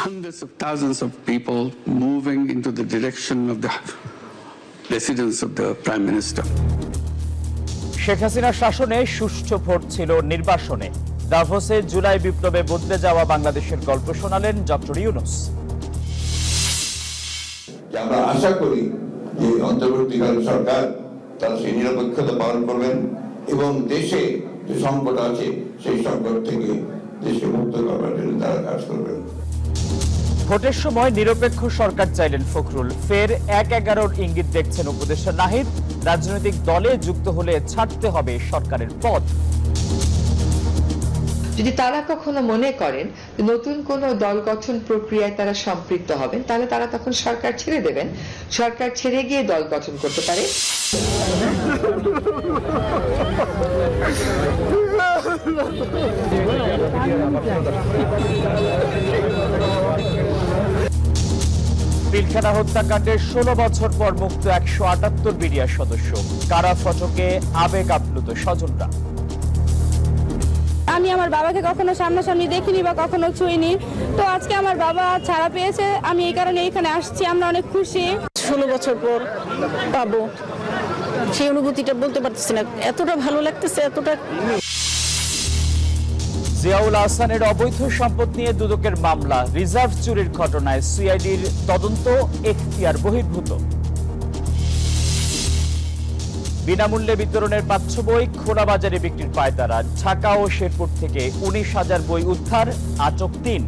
hundreds of thousands of people moving into the direction of the residence of the Prime Minister. Sheikh হাসিনার শাসনে সুষ্ঠু vote ছিল নির্বাসনে। দাভোসে জুলাই বিপ্লবে বদলে যাওয়া বাংলাদেশের গল্প শোনালেন ডক্টর ইউনূস। আমরা আশা করি যে অন্তর্বর্তীকালীন সরকার তারা সেই নিরপেক্ষতা পালন করবেন এবং দেশে যে সংকট আছে সেই সংকট থেকে দেশকে মুক্ত করবার জন্য তারা কাজ করবেন। ভোটের সময় নিরপেক্ষ সরকার চাইলেন ফখরুল। ফের ১-১১-র ইঙ্গিত দেখছেন উপদেষ্টা নাহিদ। রাজনৈতিক দলে যুক্ত হলে ছাড়তে হবে সরকারের পদ। যদি তারা কখনো মনে করেন নতুন কোনো দল গঠন প্রক্রিয়ায় তারা সম্পৃক্ত হবেন, তাহলে তারা তখন সরকার ছেড়ে দেবেন। সরকার ছেড়ে গিয়ে দল গঠন করতে পারে। পিলখানা হত্যাকাণ্ডের ১৬ বছর পর মুক্ত ১৭৮ বিডিআর সদস্য। কারা ফটকে আবেগ আপ্লুত স্বজনরা। আমি আমার বাবাকে কখনো সামনাসামনি দেখিনি বা কখনো ছুঁইনি, তো আজকে আমার বাবা ছাড়া পেয়েছে, আমি এই কারণে এখানে আসছি। আমরা অনেক খুশি। 16 বছর পর পাবো, সেই অনুভূতিটা বলতে পারতেছি না। এতটা ভালো লাগতেছে, এতটা। জিয়াউল আহসানের অবৈধ সম্পদ নিয়ে দুদকের মামলা। রিজার্ভ চুরির ঘটনায় সিআইডির তদন্ত এখতিয়ার বহির্ভূত। বিনামূল্যে বিতরণের পাঠ্য বই খোলা বাজারে বিক্রির পায়তারা। ঢাকা ও শেরপুর থেকে ১৯,০০০ বই উদ্ধার, আটক ৩।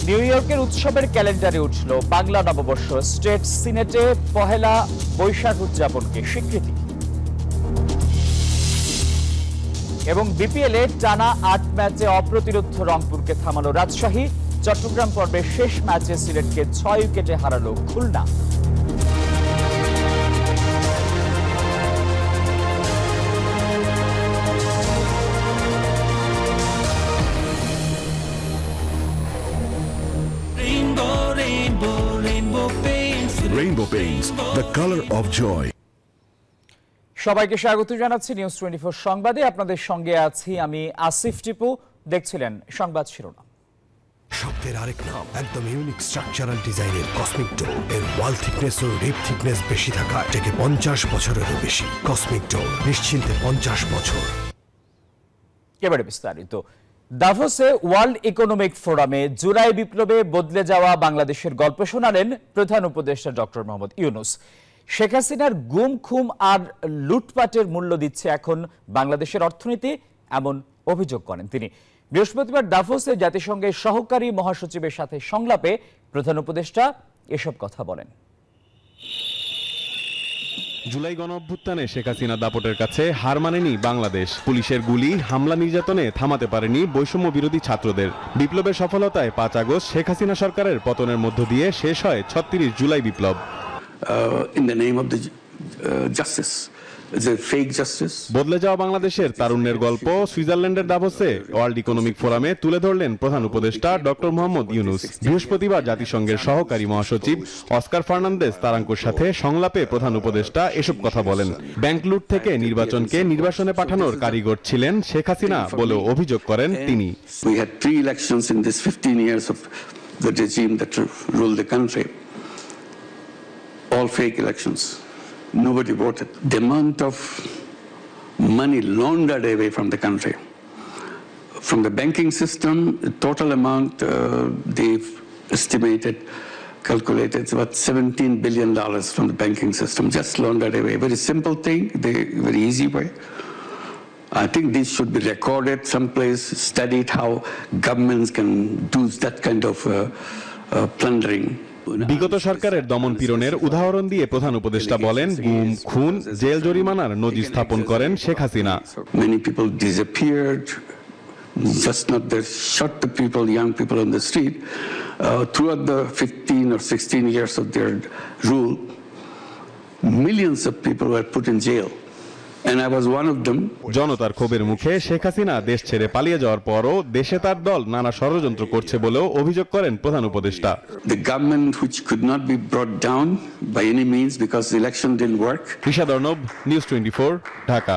নিউ ইয়র্কের উৎসবের ক্যালেন্ডারে উঠল বাংলা নববর্ষ। স্টেট সিনেটে পহেলা বৈশাখ উদযাপনকে স্বীকৃতি। এবং বিপিএলে টানা ৮ ম্যাচে অপ্রতিরোধ রংপুরকে থামালো রাজশাহী। চট্টগ্রাম পর্বের শেষ ম্যাচে সিলেটকে ৬ উইকেটে হারালো Khulna. Rainbow Paints, the color of joy. সবাইকে স্বাগত জানাচ্ছি নিউজ 24 সংবাদে। আপনাদের সঙ্গে আছি আমি আসিফ টিপু। দেখছিলেন সংবাদ শিরোনাম। শব্দের আরেক নাম, একদম ইউনিক স্ট্রাকচারাল ডিজাইনের কসমিক ডোর। এর ওয়াল থিকনেস ও রিপ থিকনেস বেশি থাকা থেকে 50 বছরেরও বেশি। কসমিক ডোর, নিশ্চিন্তে 50 বছর। এবারে বিস্তারিত। দাভোসে ওয়ার্ল্ড ইকোনমিক ফোরামে জুলাই বিপ্লবে বদলে যাওয়া বাংলাদেশের গল্প শোনালেন প্রধান উপদেষ্টা ডক্টর মোহাম্মদ ইউনূস। শেখ হাসিনার গুম খুম আর লুটপাটের মূল্য দিচ্ছে এখন বাংলাদেশের অর্থনীতি, এমন অভিযোগ করেন তিনি। বৃহস্পতিবার দাভোসে জাতিসংঘের সহকারী মহাসচিবের সাথে সংলাপে প্রধান উপদেষ্টা এসব কথা বলেন। জুলাই গণঅভ্যুত্থানে শেখ হাসিনা দাপটের কাছে হার মানেনি বাংলাদেশ। পুলিশের গুলি, হামলা, নির্যাতনে থামাতে পারেনি বৈষম্য বিরোধী ছাত্রদের। বিপ্লবের সফলতায় ৫ আগস্ট শেখ হাসিনা সরকারের পতনের মধ্য দিয়ে শেষ হয় ৩৬ জুলাই বিপ্লব। In the name of the justice. It's a fake justice. বদলে যাওয়া বাংলাদেশের তারুণ্যের গল্প সুইজারল্যান্ডের দাভোসে ওয়ার্ল্ড ইকোনমিক ফোরামে তুলে ধরলেন প্রধান উপদেষ্টা ডক্টর মোহাম্মদ ইউনূস। বৃহস্পতিবার জাতিসংঘের সহকারী মহাসচিব অস্কার ফার্নান্দেজ তারাঙ্কোর সাথে সংলাপে প্রধান উপদেষ্টা এসব কথা বলেন। ব্যাংক লুট থেকে নির্বাচনকে নির্বাসনে পাঠানোর কারিগর ছিলেন শেখ হাসিনা বলেও অভিযোগ করেন তিনি। We had 3 elections in this 15 years of the regime that ruled the country. All fake elections. Nobody voted. The amount of money laundered away from the country, from the banking system, the total amount they've estimated, calculated, it's about $17 billion from the banking system, just laundered away. Very simple thing, very easy way. I think this should be recorded someplace, studied how governments can do that kind of plundering. বিগত সরকারের দমন পীড়নের উদাহরণ দিয়ে প্রধান উপদেষ্টা বলেন, গুম, খুন, জেল জরিমানার নজির স্থাপন করেন Sheikh Hasina. Many people disappeared, just not the shot the people, young people on the street. Throughout the 15 or 16 years of their rule, millions of people were put in jail. And I was one of them. জনতার ক্ষোভের মুখে শেখ হাসিনা দেশ ছেড়ে পালিয়ে যাওয়ার পরও দেশে তার দল নানা ষড়যন্ত্র করছে বলেও অভিযোগ করেন প্রধান উপদেষ্টা। The government which could not be brought down by any means because the election didn't work. Rishad Arnab, news 24, Dhaka.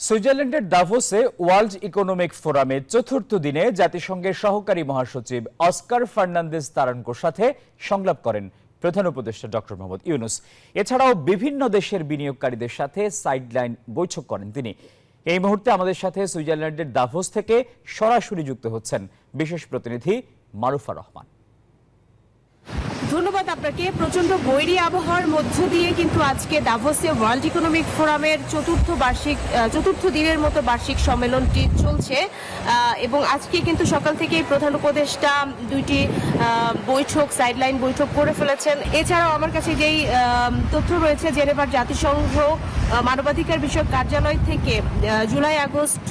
সুইজারল্যান্ডের দাভোসে ওয়ার্ল্ড ইকোনমিক ফোরামের চতুর্থ দিনে জাতিসংঘের সহকারী মহাসচিব অস্কার ফার্নান্দেজ তারানকোর সাথে সংলাপ করেন প্রধান উপদেষ্টা ডক্টর মোহাম্মদ ইউনূস। এছাড়াও বিভিন্ন দেশের বিনিয়োগকারীদের সাথে সাইডলাইন বৈঠক করেন তিনি। এই মুহূর্তে আমাদের সাথে সুইজারল্যান্ডের দাভোস থেকে সরাসরি যুক্ত হচ্ছেন বিশেষ প্রতিনিধি মারুফা রহমান। ধন্যবাদ আপনাকে। প্রচন্ড বৈরী আবহাওয়ার মধ্য দিয়ে কিন্তু আজকে দাভোসে ওয়ার্ল্ড ইকোনমিক ফোরামের চতুর্থ দিনের মতো বার্ষিক সম্মেলনটি চলছে এবং আজকে কিন্তু সকাল থেকেই প্রধান উপদেষ্টা দুইটি বৈঠক সাইডলাইন বৈঠক করে ফেলেছেন। এছাড়াও আমার কাছে যেই তথ্য রয়েছে, জেনেভার জাতিসংঘ মানবাধিকার বিষয়ক কার্যালয় থেকে জুলাই আগস্ট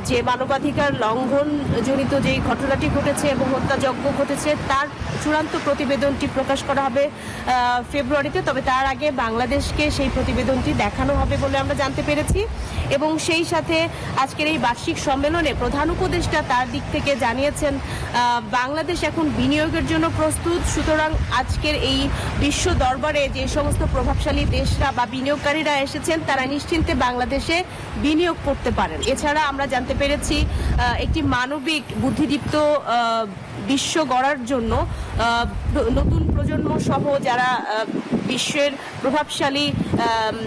যে মানবাধিকার লঙ্ঘন জনিত যেই ঘটনাটি ঘটেছে এবং হত্যাযজ্ঞ ঘটেছে তার চূড়ান্ত প্রতিবেদনটি প্রকাশ করা হবে ফেব্রুয়ারিতে। তবে তার আগে বাংলাদেশকে সেই প্রতিবেদনটি দেখানো হবে বলে আমরা জানতে পেরেছি। এবং সেই সাথে আজকের এই বার্ষিক সম্মেলনে প্রধান উপদেষ্টা তার দিক থেকে জানিয়েছেন বাংলাদেশ এখন বিনিয়োগের জন্য প্রস্তুত। সুতরাং আজকের এই বিশ্ব দরবারে যে সমস্ত প্রভাবশালী দেশরা বা বিনিয়োগকারীরা এসেছেন তারা নিশ্চিন্তে বাংলাদেশে বিনিয়োগ করতে পারেন। এছাড়া আমরা জানতে পেরেছি একটি মানবিক বুদ্ধিদীপ্ত বিশ্ব গড়ার জন্য নতুন প্রজন্ম সহ যারা বিশ্বের প্রভাবশালী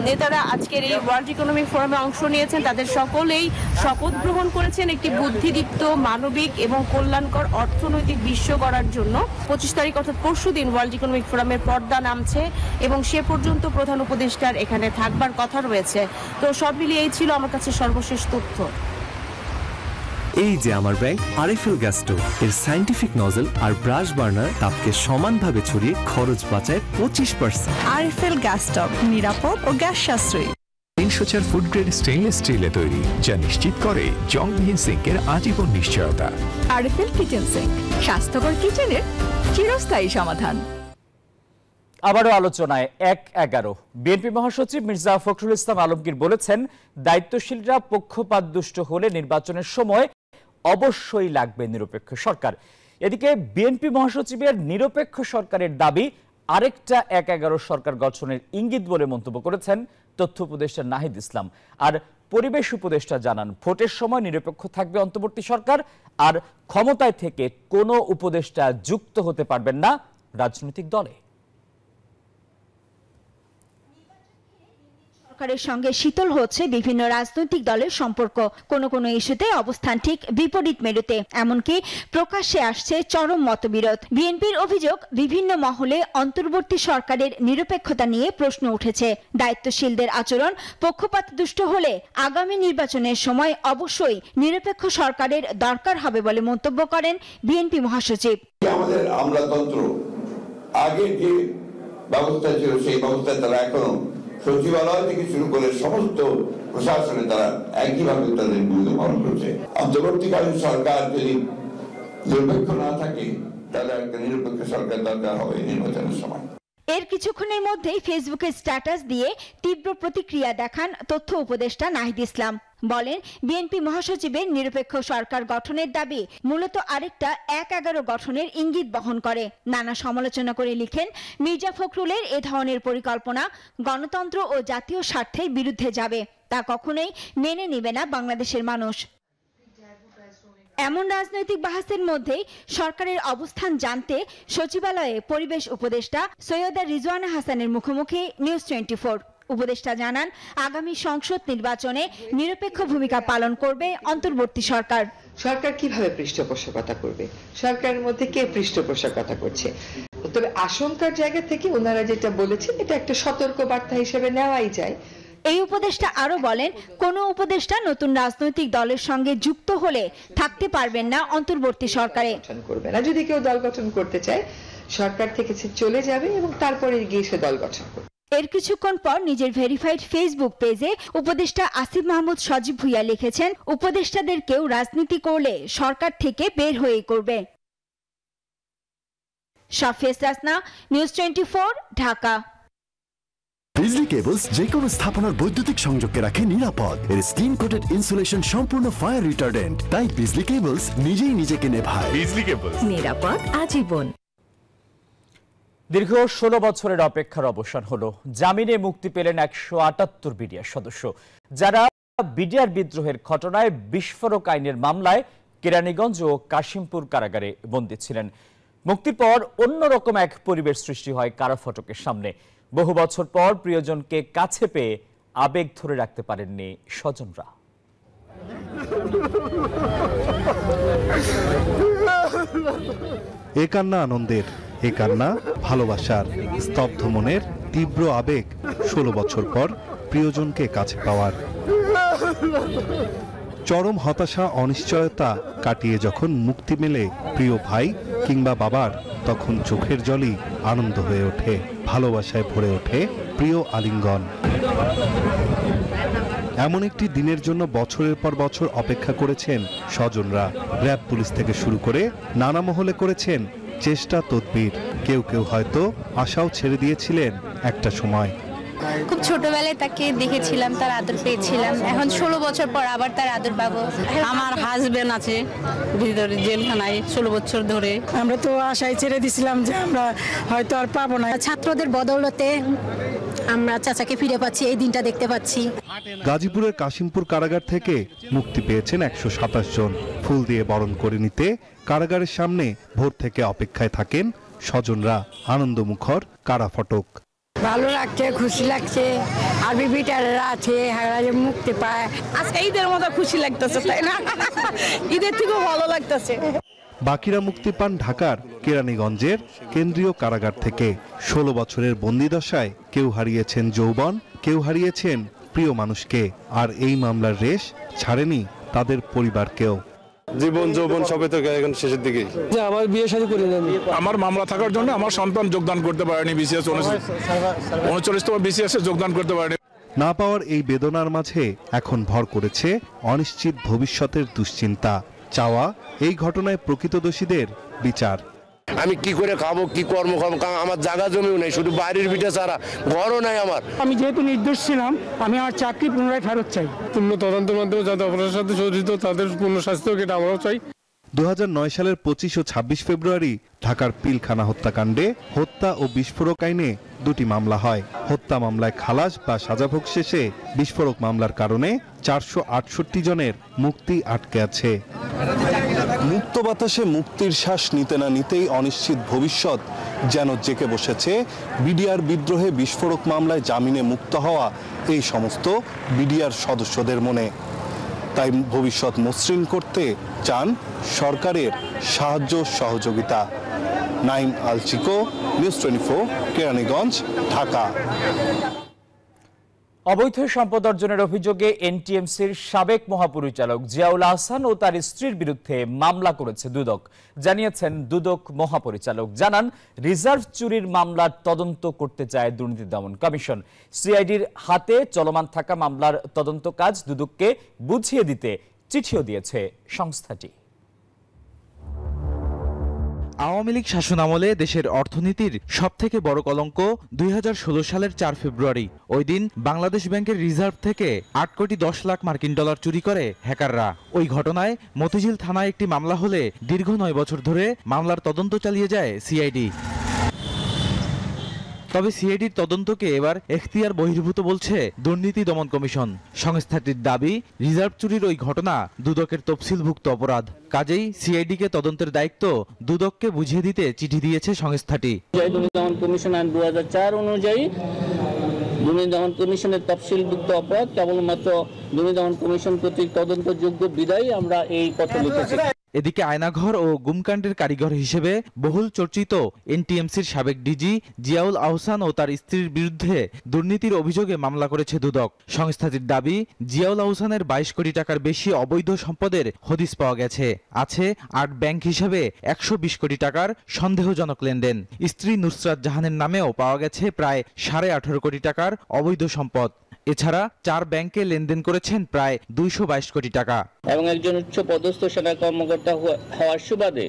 নেতারা আজকের এই ওয়ার্ল্ড ইকোনমিক ফোরামে অংশ নিয়েছেন তাদের সকলেই শপথ গ্রহণ করেছেন একটি বুদ্ধিদীপ্ত মানবিক এবং কল্যাণকর অর্থনৈতিক বিশ্ব গড়ার জন্য। 25 তারিখ অর্থাৎ পরশুদিন ওয়ার্ল্ড ইকোনমিক ফোরামের পর্দা নামছে এবং সে পর্যন্ত প্রধান উপদেষ্টার এখানে থাকবার কথা রয়েছে। তো সব মিলিয়ে এই ছিল আমার কাছে সর্বশেষ তথ্য। এই যে আমার ব্যাংক আরএফএল গ্যাস স্টোভ, এর সায়েন্টিফিক নজল আর ব্রাশ বার্নার তাপকে সমানভাবে ছড়িয়ে খরচ বাঁচায় 25%। আরএফএল গ্যাস স্টোভ নিরাপদ ও গ্যাস সাশ্রয়ী। 304 ফুড গ্রেড স্টেইনলেস স্টিলে তৈরি, যা নিশ্চিত করে জংবিহীন সিঙ্কের আজীবন নিশ্চয়তা। আরএফএল কিচেন সিঙ্ক, স্বাস্থ্যকর কিচেনের চিরস্থায়ী সমাধান। আবারও আলোচনায় ১-১১। বিএনপি মহাসচিব মির্জা ফখরুল ইসলাম আলমগীর বলেছেন, দায়িত্বশীলরা পক্ষপাতদুষ্ট হলে নির্বাচনের সময় অবশ্যই লাগবে নিরপেক্ষ সরকার। এদিকে বিএনপি মহাসচিবের নিরপেক্ষ সরকারের দাবি আরেকটা ১-১১ সরকার গঠনের ইঙ্গিত বলে মন্তব্য করেছেন তথ্য উপদেষ্টা নাহিদ ইসলাম। আর পরিবেশ উপদেষ্টা জানান, ভোটের সময় নিরপেক্ষ থাকবে অন্তর্বর্তী সরকার, আর ক্ষমতায় থেকে কোনো উপদেষ্টা যুক্ত হতে পারবেন না রাজনৈতিক দলে। সরকারের সঙ্গে শীতল হচ্ছে বিভিন্ন রাজনৈতিক দলের সম্পর্ক। কোনো কোনো ইস্যুতে অবস্থান ঠিক বিপরীত মেরুতে, এমনকি প্রকাশ্যে আসছে চরম মতবিরোধ। বিএনপির অভিযোগ, বিভিন্ন মহলে অন্তর্বর্তী সরকারের নিরপেক্ষতা নিয়ে প্রশ্ন উঠেছে। দায়িত্বশীলদের আচরণ পক্ষপাতদুষ্ট হলে আগামী নির্বাচনের সময় অবশ্যই নিরপেক্ষ সরকারের দরকার হবে বলে মন্তব্য করেন বিএনপি মহাসচিব। আমাদের আমলাতন্ত্র আগে যে ব্যবস্থা ছিল সেই ব্যবস্থায় তারা এখনো সচিবালয় থেকে শুরু করে সমস্ত প্রশাসনে তারা একইভাবে তাদের ভূমিকা পালন করছে। অন্তর্বর্তীকালীন সরকার যদি নিরপেক্ষ না থাকে তাহলে একটা নিরপেক্ষ সরকার দরকার হবে নির্বাচনের সময়। এর কিছুক্ষণের মধ্যেই ফেসবুকে স্ট্যাটাস দিয়ে তীব্র প্রতিক্রিয়া দেখান তথ্য উপদেষ্টা নাহিদ ইসলাম। বলেন, বিএনপি মহাসচিবের নিরপেক্ষ সরকার গঠনের দাবি মূলত আরেকটা ১-১১ গঠনের ইঙ্গিত বহন করে। নানা সমালোচনা করে লিখেন, মির্জা ফখরুলের এ ধরনের পরিকল্পনা গণতন্ত্র ও জাতীয় স্বার্থের বিরুদ্ধে যাবে, তা কখনোই মেনে নেবে না বাংলাদেশের মানুষ। এমন রাজনৈতিক বাহাসের মধ্যেই সরকারের অবস্থান জানতে সচিবালয়ে পরিবেশ উপদেষ্টা সৈয়দা রিজওয়ানা হাসানের মুখোমুখি নিউজ 24। উপদেষ্টা জানান, আগামী সংসদ নির্বাচনে নিরপেক্ষ ভূমিকা পালন করবে অন্তর্বর্তী সরকার। সরকার কিভাবে পৃষ্ঠপোষকতা করবে, সরকারের মধ্যে কে পৃষ্ঠপোষকতা করছে। তবে আশঙ্কার জায়গা থেকে ওনারা যেটা বলেছেন এটা একটা সতর্ক বার্তা হিসেবে নেওয়াই যায়। এই উপদেষ্টা আরো বলেন, কোন উপদেষ্টা নতুন রাজনৈতিক দলের সঙ্গে যুক্ত হলে থাকতে পারবেন না অন্তর্বর্তী সরকারে। করবে না, যদি কেউ দল গঠন করতে চায় সরকার থেকে চলে যাবে এবং তারপরে গিয়ে সে দল গঠন করবে। এর কিছুক্ষণ পর নিজের ভেরিফাইড ফেসবুক পেজে উপদেষ্টা আসিফ মাহমুদ সজীব ভুইয়া লিখেছেন, উপদেষ্টাদের কেউ রাজনীতি করলে সরকার থেকে বের হয়ে করবে। শাফিয়া রাসনা, নিউজ 24, ঢাকা। বিজলি কেবলস যে কোনো স্থাপনার বৈদ্যুতিক সংযোগকে রাখে নিরাপদ। এর স্কিন কোটেড ইনসুলেশন সম্পূর্ণ ফায়ার রিটার্ডেন্ট, তাই বিজলি কেবলস নিজেই নিজেকে নেভায়। বিজলি কেবলস, নিরাপদ আজীবন। দীর্ঘ 16 বছরের অপেক্ষার অবসান হলো। জামিনে মুক্তি পেলেন 178 বিডিআর সদস্য, যারা বিডিআর বিদ্রোহের ঘটনায় বিস্ফোরক আইনের মামলায় কেরানীগঞ্জ ও কাশিমপুর কারাগারে বন্দী ছিলেন। মুক্তির পর অন্যরকম এক পরিবেশ সৃষ্টি হয় কারা ফটকের সামনে। বহু বছর পর প্রিয়জনকে কাছে পেয়ে আবেগ ধরে রাখতে পারেননি স্বজনরা। এ কান্না আনন্দের, এ কান্না ভালোবাসার, স্তব্ধ মনের তীব্র আবেগ 16 বছর পর প্রিয়জনকে কাছে পাওয়ার। চরম হতাশা অনিশ্চয়তা কাটিয়ে যখন মুক্তি মেলে প্রিয় ভাই কিংবা বাবার, তখন চোখের জলই আনন্দ হয়ে ওঠে, ভালোবাসায় ভরে ওঠে প্রিয় আলিঙ্গন। এমন একটি দিনের জন্য বছরের পর বছর অপেক্ষা করেছেন স্বজনরা। র্যাব, পুলিশ থেকে শুরু করে নানা মহলে করেছেন চেষ্টা তদবির। কেউ কেউ হয়তো আশাও ছেড়ে দিয়েছিলেন একটা সময়। খুব ছোটবেলায় তাকে দেখেছিলাম, তার আদর পেয়েছিলাম, এখন 16 বছর পর আবার তার আদর পাবো। আমার হাজবেন্ড আছে ভিতরে জেলখানায় 16 বছর ধরে। আমরা তো আশায় ছেড়ে দিছিলাম যে আমরা হয়তো আর পাবো না। ছাত্রদের বদৌলতে আমরা চাচাকে ফিরে পাচ্ছি, এই দিনটা দেখতে পাচ্ছি। গাজীপুরের কাশিমপুর কারাগার থেকে মুক্তি পেয়েছেন 127 জন। ফুল দিয়ে বরণ করে নিতে কারাগারের সামনে ভোর থেকে অপেক্ষায় থাকেন স্বজনরা। আনন্দমুখর কারা ফটক। ভালো লাগছে, খুশি লাগছে, আর বিবিটাররা আছে মুক্তি পায়। আজকে ঈদের মতো খুশি লাগতেছে, তাই না? ঈদের থেকেও ভালো লাগতেছে। বাকিরা মুক্তি পান ঢাকার কেরানীগঞ্জের কেন্দ্রীয় কারাগার থেকে। 16 বছরের বন্দিদশায় কেউ হারিয়েছেন যৌবন, কেউ হারিয়েছেন প্রিয় মানুষকে। আর এই মামলার রেশ ছাড়েনি তাদের পরিবারকেও। জীবন যৌবন সবে তো এখন শেষের দিকে। আমার বিয়ে শাদী করে দেন। আমার মামলা থাকার জন্য আমার সন্তান যোগদান করতে পারেনি বিসিএস 39তম বিসিএস এ যোগদান করতে পারেনি। না পাওয়ার এই বেদনার মাঝে এখন ভর করেছে অনিশ্চিত ভবিষ্যতের দুশ্চিন্তা। চাওয়া এই ঘটনায় প্রকৃত দোষীদের বিচার। আমি কি করে খাবো, কি কর্ম খাবো? আমার জায়গা জমিও নেই, শুধু বাড়ির ভিটা ছাড়া ঘরও নাই আমার। আমি যেহেতু নির্দোষ ছিলাম, আমি আমার চাকরি পুনরায় ফেরত চাই। পূর্ণ তদন্তের মাধ্যমে যাতে অপরাধের সাথে জড়িত তাদের পূর্ণ শাস্তি হোক, এটা আমরাও চাই। 2009 সালের 25 ও 26 ফেব্রুয়ারি ঢাকার পিলখানা হত্যাকাণ্ডে হত্যা ও বিস্ফোরক আইনে 2টি মামলা হয়। হত্যা মামলায় খালাস বা সাজাভোগ শেষে বিস্ফোরক মামলার কারণে 468 জনের মুক্তি আটকে আছে। মুক্ত বাতাসে মুক্তির শ্বাস নিতে না নিতেই অনিশ্চিত ভবিষ্যৎ যেন জেঁকে বসেছে বিডিআর বিদ্রোহে বিস্ফোরক মামলায় জামিনে মুক্ত হওয়া এই সমস্ত বিডিআর সদস্যদের মনে। তাই ভবিষ্যৎ মসৃণ করতে চান সরকারের সাহায্য সহযোগিতা। নাইম আল চিকো, নিউজ 24, কেরানীগঞ্জ, ঢাকা। অবৈধ সম্পদ অর্জনের অভিযোগে এনটিএমসির সাবেক মহাপরিচালক জিয়াউল আহসান ও তার স্ত্রীর বিরুদ্ধে মামলা করেছে দুদক। জানিয়েছেন দুদক মহাপরিচালক। জানান, রিজার্ভ চুরির মামলার তদন্ত করতে চায় দুর্নীতি দমন কমিশন। সিআইডির হাতে চলমান থাকা মামলার তদন্ত কাজ দুদককে বুঝিয়ে দিতে চিঠিও দিয়েছে সংস্থাটি। আওয়ামী লীগ শাসনামলে দেশের অর্থনীতির সবথেকে বড় কলঙ্ক 2016 সালের 4 ফেব্রুয়ারি। ওই দিন বাংলাদেশ ব্যাংকের রিজার্ভ থেকে 8 কোটি 10 লাখ মার্কিন ডলার চুরি করে হ্যাকাররা। ওই ঘটনায় মতিঝিল থানায় একটি মামলা হলে দীর্ঘ 9 বছর ধরে মামলার তদন্ত চালিয়ে যায় সিআইডি। তবে সিআইডির তদন্তকে এবার এখতিয়ার বহির্ভূত বলছে দুর্নীতি দমন কমিশন। সংস্থাটির দাবি, রিজার্ভ চুরির ওই ঘটনা দুদকের তফসিলভুক্ত অপরাধ। কাজেই সিআইডিকে তদন্তের দায়িত্ব দুদককে বুঝিয়ে দিতে চিঠি দিয়েছে সংস্থাটি। দুর্নীতি দমন কমিশন আইন 2004 অনুযায়ী দুর্নীতি দমন কমিশনের তফসিলভুক্ত অপরাধ কেবলমাত্র দুর্নীতি দমন কমিশন কর্তৃক তদন্তযোগ্য বিধায় আমরা এই পত্র লিখেছি। এদিকে আয়নাঘর ও গুমকাণ্ডের কারিগর হিসেবে বহুল চর্চিত এনটিএমসির সাবেক ডিজি জিয়াউল আহসান ও তার স্ত্রীর বিরুদ্ধে দুর্নীতির অভিযোগে মামলা করেছে দুদক। সংস্থাটির দাবি, জিয়াউল আহসানের 22 কোটি টাকার বেশি অবৈধ সম্পদের হদিস পাওয়া গেছে। আছে 8 ব্যাংক হিসাবে 120 কোটি টাকার সন্দেহজনক লেনদেন। স্ত্রী নুসরাত জাহানের নামেও পাওয়া গেছে প্রায় 18.5 কোটি টাকার অবৈধ সম্পদ। এছাড়া 4 ব্যাংকে লেনদেন করেছেন প্রায় 222 কোটি টাকা। এবং একজন উচ্চ পদস্থ সেনা কর্মকর্তা হওয়ার সুবাদে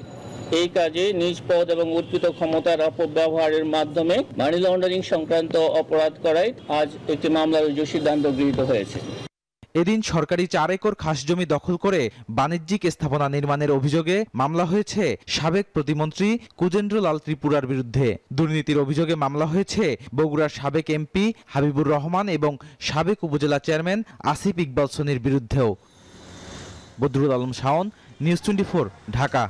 এই কাজে নিজ পদ এবং অর্পিত ক্ষমতার অপব্যবহারের মাধ্যমে মানি লন্ডারিং সংক্রান্ত অপরাধ করায় আজ একটি মামলার রুজু সিদ্ধান্ত গৃহীত হয়েছে। এদিন সরকারি 4 একর খাস জমি দখল করে বাণিজ্যিক স্থাপনা নির্মাণের অভিযোগে মামলা হয়েছে সাবেক প্রতিমন্ত্রী কুজেন্দ্রলাল ত্রিপুরার বিরুদ্ধে। দুর্নীতির অভিযোগে মামলা হয়েছে বগুড়ার সাবেক এমপি হাবিবুর রহমান এবং সাবেক উপজেলা চেয়ারম্যান আসিফ ইকবাল সোনির বিরুদ্ধেও। বদরুল আলম শাওন, নিউজ 24, ঢাকা।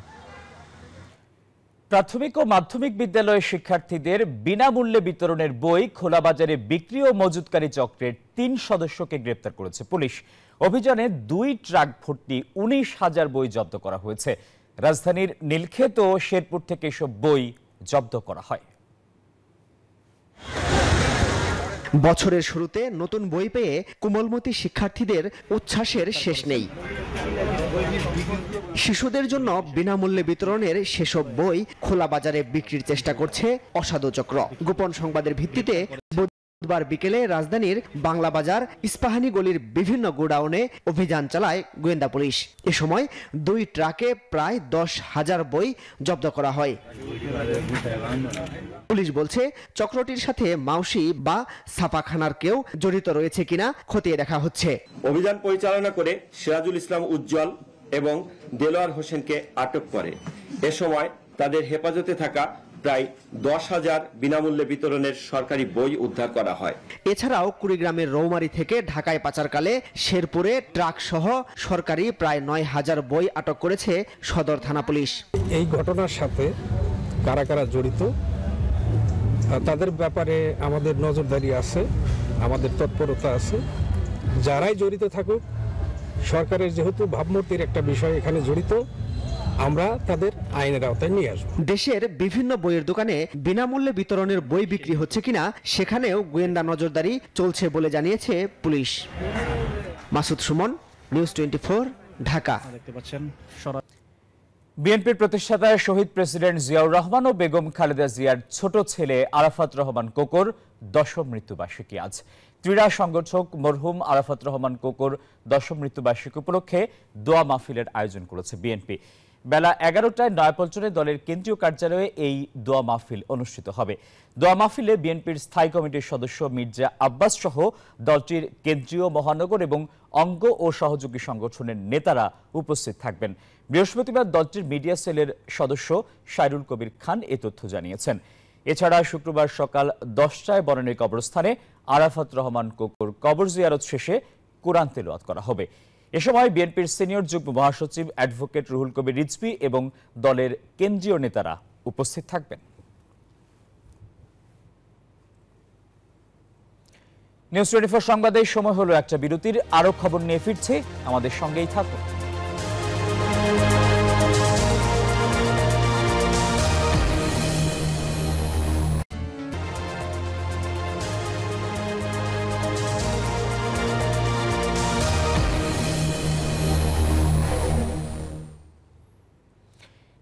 প্রাথমিক ও মাধ্যমিক বিদ্যালয়ের শিক্ষার্থীদের বিনামূল্যে বিতরণের বই খোলা বাজারে বিক্রি ও মজুতকারী চক্রের 3 সদস্যকে গ্রেপ্তার করেছে পুলিশ। অভিযানে 2 ট্রাক ভর্তি 19,000 বই জব্দ করা হয়েছে। রাজধানীর নীলক্ষেত ও শেরপুর থেকে এসব বই জব্দ করা হয়। বছরের শুরুতে নতুন বই পেয়ে কোমলমতি শিক্ষার্থীদের উচ্ছ্বাসের শেষ নেই। শিশুদের জন্য বিনামূল্যে বিতরণের সেসব বই খোলা বাজারে বিক্রির চেষ্টা করছে অসাধু চক্র। গোপন সংবাদের ভিত্তিতে বুধবার বিকেলে রাজধানীর বাংলা বাজার ইস্পাহানি গলির বিভিন্ন গোডাউনে অভিযান চালায় গোয়েন্দা পুলিশ। এ সময় 2 ট্রাকে প্রায় 10,000 বই জব্দ করা হয়। পুলিশ বলছে চক্রটির সাথে মাউসি বা ছাপাখানার কেউ জড়িত রয়েছে কিনা খতিয়ে দেখা হচ্ছে। অভিযান পরিচালনা করে সিরাজুল ইসলাম উজ্জ্বল এবং দেলোয়ার হোসেনকে আটক করে। এ সময় তাদের হেফাজতে থাকা প্রায় 10,000 বিনামূল্যে বিতরণের সরকারি বই উদ্ধার করা হয়। এছাড়াও কুড়িগ্রামের রৌমারী থেকে ঢাকায় পাচারকালে শেরপুরে ট্রাক সহ সরকারি প্রায় 9,000 বই আটক করেছে সদর থানা পুলিশ। এই ঘটনার সাথে কারা কারা জড়িত তাদের ব্যাপারে আমাদের নজরদারি আছে, আমাদের তৎপরতা আছে। যারাই জড়িত থাকুক, সরকারের যেহেতু ভাবমূর্তির একটা বিষয় এখানে জড়িত, আমরা তাদের আইনের আওতায় নিয়ে আসব। দেশের বিভিন্ন বইয়ের দোকানে বিনামূল্যে বিতরণের বই বিক্রি হচ্ছে কিনা সেখানেও গোয়েন্দা নজরদারি চলছে বলে জানিয়েছে পুলিশ। মাসুদ সুমন, নিউজ 24, ঢাকা। বিএনপির প্রতিষ্ঠাতা শহীদ প্রেসিডেন্ট জিয়াউর রহমান ও বেগম খালেদা জিয়ার ছোট ছেলে আরাফাত রহমান কোকর 10ম মৃত্যুবার্ষিকী আজ। ক্রীড়া সংগঠক মরহুম আরাফাত রহমান কোকর 10ম মৃত্যুবার্ষিকী উপলক্ষে দোয়া মাহফিলের আয়োজন করেছে বিএনপি। বেলা 11টায় নয়াপল্টনে দলের কেন্দ্রীয় কার্যালয়ে এই দোয়া মাহফিল অনুষ্ঠিত হবে। দোয়া মাহফিলে বিএনপির স্থায়ী কমিটির সদস্য মির্জা আব্বাস সহ দলটির কেন্দ্রীয় মহানগর এবং অঙ্গ ও সহযোগী সংগঠনের নেতারা উপস্থিত থাকবেন। বৃহস্পতিবার দলটির মিডিয়া সেলের সদস্য সাইরুল কবির খান এ তথ্য জানিয়েছেন। এছাড়া শুক্রবার সকাল 10টায় বনানী কবরস্থানে আরাফাত রহমান কোকর কবর জিয়ারত শেষে কোরআন তেলাওয়াত করা হবে। এ সময় বিএনপির সিনিয়র যুগ্ম মহাসচিব অ্যাডভোকেট রুহুল কবির রিজভী এবং দলের কেন্দ্রীয় নেতারা উপস্থিত থাকবেন। নিউজ 24 সংবাদে সময় হলো একটা বিরতির। আরো খবর নিয়ে ফিরছে, আমাদের সঙ্গেই থাকুন।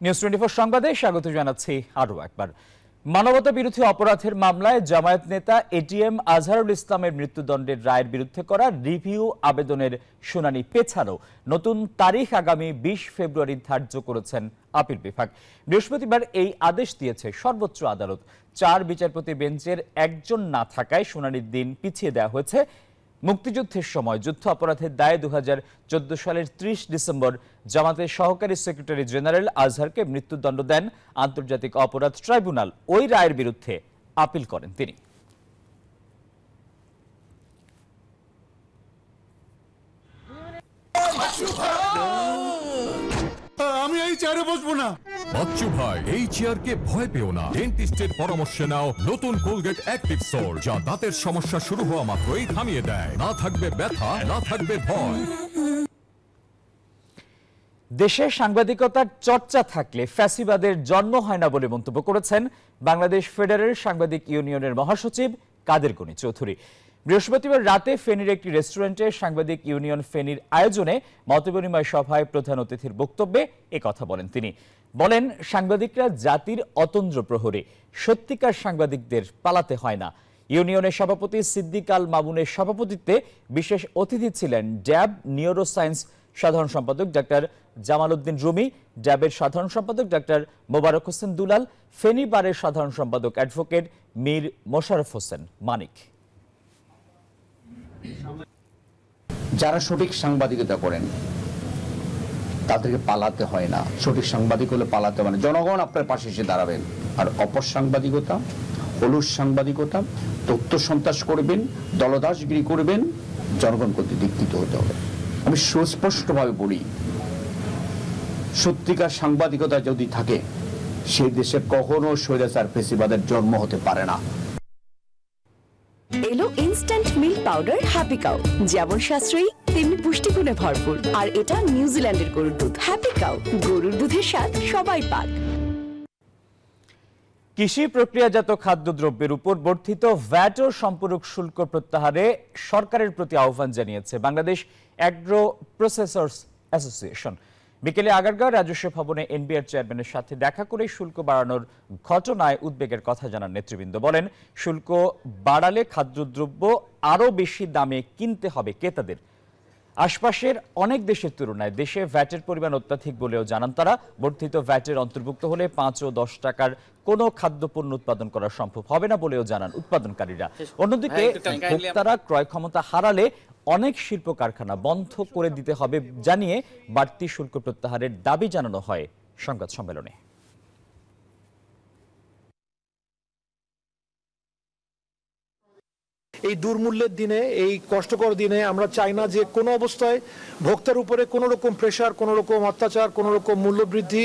নিউজ 24 সংবাদে স্বাগত জানাচ্ছি আরও একবার। মানবতা বিরোধী অপরাধের মামলায় জামায়াত নেতা এটিএম আজহারুল ইসলামের মৃত্যুদণ্ডের রায়ের বিরুদ্ধে করা রিভিউ আবেদনের শুনানি পেছানো নতুন তারিখ আগামী 20 ফেব্রুয়ারি ধার্য করেছেন আপিল বিভাগ। বৃহস্পতিবার এই আদেশ দিয়েছে সর্বোচ্চ আদালত। 4 বিচারপতির বেঞ্চের একজন না থাকায় শুনানির দিন পিছিয়ে দেওয়া হয়েছে। মুক্তিযুদ্ধের সময় যুদ্ধ অপরাধের দায়ে 2014 সালের 30 ডিসেম্বর জামাতের সহকারী সেক্রেটারি জেনারেল আজহারকে মৃত্যুদণ্ড দেন আন্তর্জাতিক অপরাধ ট্রাইব্যুনাল। ওই রায়ের বিরুদ্ধে আপিল করেন তিনি। আমি এই চেয়ারে বসবো না। বাচ্চু ভাই, এই চেয়ারকে ভয় পেও না। ডেন্টিস্টের পরামর্শ নাও নতুন কোলগেট অ্যাক্টিভ সোল, যা দাঁতের সমস্যা শুরু হওয়া মাত্রই থামিয়ে দেয়। না থাকবে ব্যথা, না থাকবে ভয়। দেশে সাংবাদিকতার চর্চা থাকলে ফ্যাসিবাদের জন্ম হয় না বলে মন্তব্য করেছেন বাংলাদেশ ফেডারেল সাংবাদিক ইউনিয়নের মহাসচিব কাদের গনি চৌধুরী। বৃহস্পতিবার রাতে ফেনীর একটি রেস্টুরেন্টে সাংবাদিক ইউনিয়ন ফেনীর আয়োজনে মতবিনিময় সভায় প্রধান অতিথির বক্তব্যে একথা বলেন তিনি। বলেন, সাংবাদিকরা জাতির অতন্দ্র প্রহরী, সত্যিকার সাংবাদিকদের পালাতে হয় না। ইউনিয়নের সভাপতি সিদ্দিক আল মামুনের সভাপতিত্বে বিশেষ অতিথি ছিলেন ড্যাব নিউরোসায়েন্স সাধারণ সম্পাদক ডাক্তার জামাল উদ্দিন রুমি, ড্যাবের সাধারণ সম্পাদক ডাক্তার মোবারক হোসেন দুলাল, ফেনী বারের সাধারণ সম্পাদক অ্যাডভোকেট মীর মোশাররফ হোসেন মানিক। যারা সঠিক সাংবাদিকতা করেন তাদেরকে পালাতে হয় না, সঠিক সাংবাদিক হলে পালাতে হয় না, জনগণ আপনার পাশে এসে দাঁড়াবেন। আর অপসাংবাদিকতা, হলুদ সাংবাদিকতা, তথ্য সন্ত্রাস করবেন, দলদাসগিরি করবেন, জনগণ কর্তৃক দীক্ষিত হতে হবে। আমি সুস্পষ্টভাবে বলি, সত্যিকার সাংবাদিকতা যদি থাকে সেই দেশে কখনো স্বৈরাচার ফ্যাসিবাদের জন্ম হতে পারে না। এলো instant milk powder happy cow, যেমন সাশ্রয়ী তেমনি পুষ্টিগুণে ভরপুর। আর এটা নিউজিল্যান্ডের গরুর দুধ। হ্যাপি কাউ, গরুর দুধের স্বাদ সবাই পাক। কৃষি প্রক্রিয়াজাত খাদ্যদ্রব্যের উপর বর্ধিত ভ্যাট ও সম্পূরক শুল্ক প্রত্যাহারে সরকারের প্রতি আহ্বান জানিয়েছে বাংলাদেশ অ্যাগ্রো প্রসেসর্স অ্যাসোসিয়েশন। বিকেলে আগারগাঁও রাজস্ব ভবনে এনবিআর চেয়ারম্যানের সাথে দেখা করে শুল্ক বাড়ানোর ঘটনায় উদ্বেগের কথা জানান নেতৃবৃন্দ। বলেন, শুল্ক বাড়ালে খাদ্যদ্রব্য আরও বেশি দামে কিনতে হবে ক্রেতাদের। আশপাশের অনেক দেশের তুলনায় দেশে ভ্যাটের পরিমাণ অত্যাধিক বলেও জানান তারা। বর্ধিত ভ্যাটের অন্তর্ভুক্ত হলে 5 ও 10 টাকার কোনো খাদ্যপণ্য উৎপাদন করা সম্ভব হবে না বলেও জানান উৎপাদনকারীরা। অন্যদিকে ভোক্তারা ক্রয় ক্ষমতা হারালে অনেক শিল্প কারখানা বন্ধ করে দিতে হবে জানিয়ে বাড়তি শুল্ক প্রত্যাহারের দাবি জানানো হয় সংবাদ সম্মেলনে। এই দুর্মূল্যের দিনে, এই কষ্টকর দিনে আমরা চাই না যে কোনো অবস্থায় ভোক্তার উপরে কোনো রকম প্রেশার, কোনো রকম অত্যাচার, কোনো রকম মূল্যবৃদ্ধি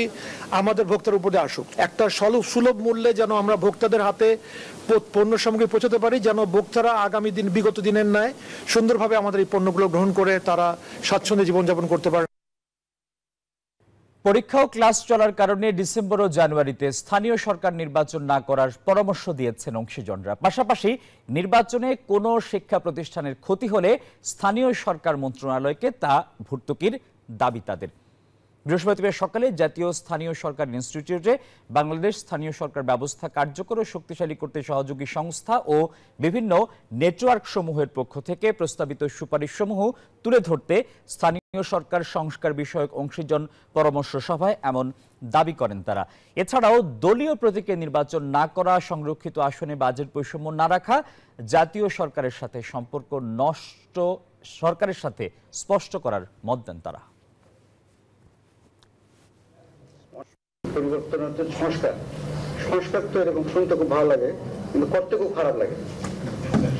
আমাদের ভোক্তার উপরে আসুক। একটা সুলভ মূল্যে যেন আমরা ভোক্তাদের হাতে পণ্য সামগ্রী পৌঁছাতে পারি, যেন ভোক্তারা আগামী দিন বিগত দিনের ন্যায় সুন্দরভাবে আমাদের এই পণ্যগুলো গ্রহণ করে তারা স্বাচ্ছন্দ্যে জীবনযাপন করতে পারে। পরীক্ষা ও ক্লাস চলার কারণে ডিসেম্বর ও জানুয়ারিতে স্থানীয় সরকার নির্বাচন না করার পরামর্শ দিয়েছেন অংশীজনরা। পাশাপাশি নির্বাচনে কোনো শিক্ষা প্রতিষ্ঠানের ক্ষতি হলে স্থানীয় সরকার মন্ত্রণালয়কে তা ভর্তুকির দাবি তাদের। বৃহস্পতিবার সকালে জাতীয় স্থানীয় সরকার ইনস্টিটিউটে বাংলাদেশ স্থানীয় সরকার ব্যবস্থা কার্যকর ও শক্তিশালী করতে সহযোগী সংস্থা ও বিভিন্ন নেটওয়ার্ক সমূহের পক্ষ থেকে প্রস্তাবিত সুপারিশসমূহ তুলে ধরতে স্থানীয় সরকার সংস্কার বিষয়ক অংশীজন পরামর্শ সভায় এমন দাবি করেন তারা। এছাড়াও দলীয় প্রতীকে নির্বাচন না করা, সংরক্ষিত আসনে বাজেট বৈষম্য না রাখা, জাতীয় সরকারের সাথে সম্পর্ক নষ্ট সরকারের সাথে স্পষ্ট করার মত দেন তারা। পরিবর্তন হচ্ছে সংস্কার। সংস্কার তো এরকম শুনতে খুব ভালো লাগে, কিন্তু করতে খুব খারাপ লাগে।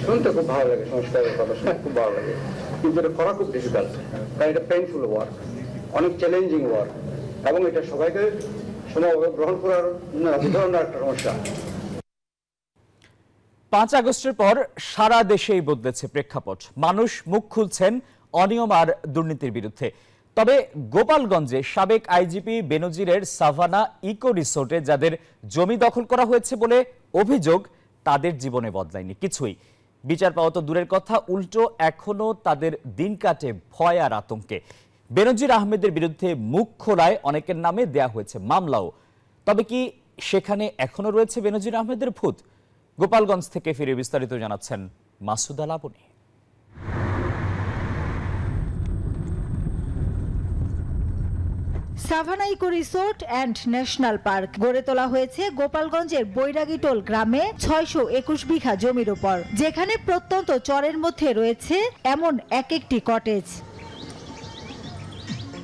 শুনতে খুব ভালো লাগে সংস্কারের কথা, শুনতে খুব ভালো লাগে, কিন্তু এটা করা খুব ডিফিকাল্ট। কারণ এটা পেইনফুল ওয়ার্ক, অনেক চ্যালেঞ্জিং ওয়ার্ক, এবং এটা সবাইকে সমানভাবে গ্রহণ করার ধরনের একটা সমস্যা। 5 আগস্টের পর সারা দেশেই বদলেছে প্রেক্ষাপট। মানুষ মুখ খুলছেন অনিয়ম আর দুর্নীতির বিরুদ্ধে। তবে গোপালগঞ্জে সাবেক আইজিপি বেনজিরের সাভানা ইকো রিসোর্টে যাদের জমি দখল করা হয়েছে বলে অভিযোগ, তাদের জীবনে বদলায়নি কিছুই। বিচার পাওয়া তো দূরের কথা, উল্টো এখনো তাদের দিন কাটে ভয় আর আতঙ্কে। বেনজির আহমেদের বিরুদ্ধে মুখ খোলায় অনেকের নামে দেয়া হয়েছে মামলাও। তবে কি সেখানে এখনো রয়েছে বেনজির আহমেদের ভূত? গোপালগঞ্জ থেকে ফিরে বিস্তারিত জানাচ্ছেন Masuda Laboni. Savannah eco resort and national park গড়ে তোলা হয়েছে গোপালগঞ্জের বৈরাগীটোল গ্রামে 621 বিঘা জমির উপর, যেখানে প্রত্যন্ত চরের মধ্যে রয়েছে এমন একটি কটেজ।